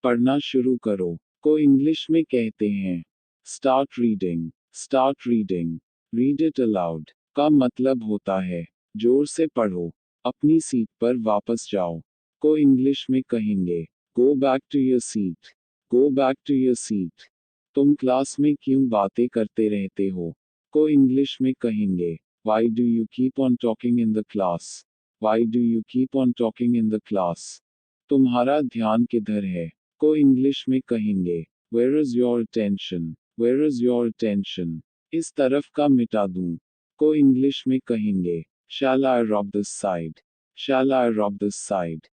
पढ़ना शुरू करो को इंग्लिश में कहते हैं start reading. Start reading, read it allowed का मतलब होता है जोर से पढ़ो। अपनी सीट पर वापस जाओ को इंग्लिश में कहेंगे go back to your seat. Go back to your seat. तुम क्लास में क्यों बातें करते रहते हो को इंग्लिश में कहेंगे why do you keep on talking in the class. Why do you keep on talking in the class. तुम्हारा ध्यान किधर है को इंग्लिश में कहेंगे where is your attention. Where is your attention. इस तरफ का मिटा दूं को इंग्लिश में कहेंगे शैल आई rub this side. Shell I rub this side.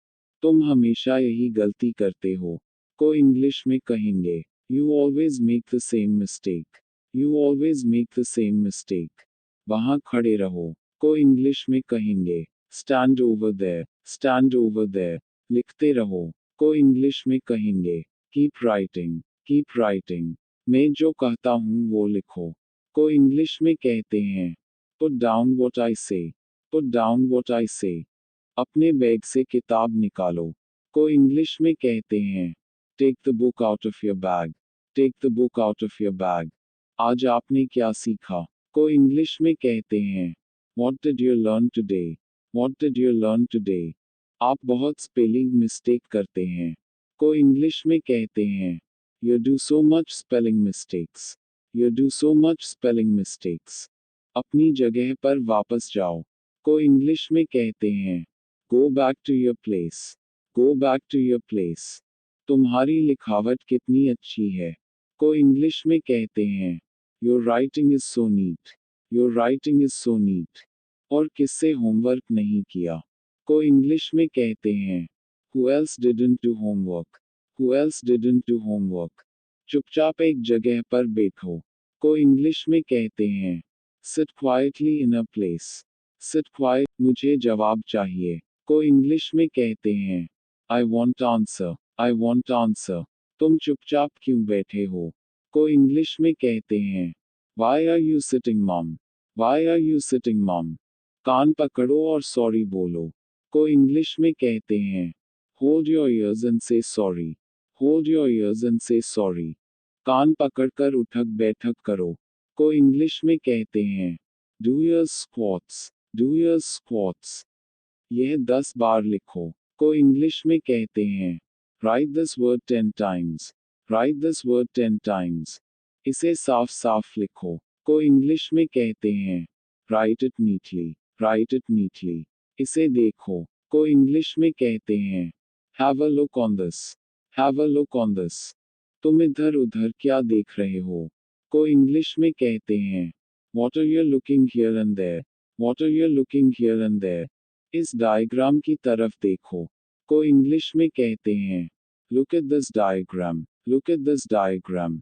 तुम हमेशा यही गलती करते हो को इंग्लिश में कहेंगे you always make the same mistake. You always make the same mistake. वहां खड़े रहो को इंग्लिश में कहेंगे stand over there. Stand over there. लिखते रहो को इंग्लिश में कहेंगे कीप राइटिंग। Keep writing. मैं जो कहता हूँ वो लिखो को इंग्लिश में कहते हैं पुट डाउन व्हाट आई से। पुट डाउन व्हाट आई से। अपने बैग से किताब निकालो को इंग्लिश में कहते हैं take the book out of your bag. Take the book out of your bag. आज आपने क्या सीखा को इंग्लिश में कहते हैं what did you learn today. What did you learn today. आप बहुत स्पेलिंग मिस्टेक करते हैं को इंग्लिश में कहते हैं you do so much spelling mistakes. You do so much spelling mistakes. अपनी जगह पर वापस जाओ को इंग्लिश में कहते हैं go back to your place. Go back to your place. तुम्हारी लिखावट कितनी अच्छी है को इंग्लिश में कहते हैं your writing is so neat. Your writing is so neat. और किससे होमवर्क नहीं किया को इंग्लिश में कहते हैं who else didn't do homework. Who else didn't do homework. चुपचाप एक जगह पर बैठो को इंग्लिश में कहते हैं sit quietly in a place. Sit quiet. मुझे जवाब चाहिए को इंग्लिश में कहते हैं I want answer. I want answer. तुम चुपचाप क्यों बैठे हो को इंग्लिश में कहते हैं why are you sitting mom. Why are you sitting mom. कान पकड़ो और सॉरी बोलो को इंग्लिश में कहते हैं hold your ears and say sorry. Hold your ears and say sorry. कान पकड़कर उठक बैठक करो को इंग्लिश में कहते हैं do your squats. Do your squats. यह 10 बार लिखो को इंग्लिश में कहते हैं write this word 10 times. Write this word 10 times. इसे साफ साफ लिखो को इंग्लिश में कहते हैं right it neatly. Right it neatly. इसे देखो को इंग्लिश में कहते हैं have a look on this. Have a look on this. तुम इधर उधर क्या देख रहे हो को इंग्लिश में कहते हैं what are you looking here and there. What are you looking here and there. इस डायग्राम की तरफ देखो को इंग्लिश में कहते हैं look at this diagram. Look at this diagram.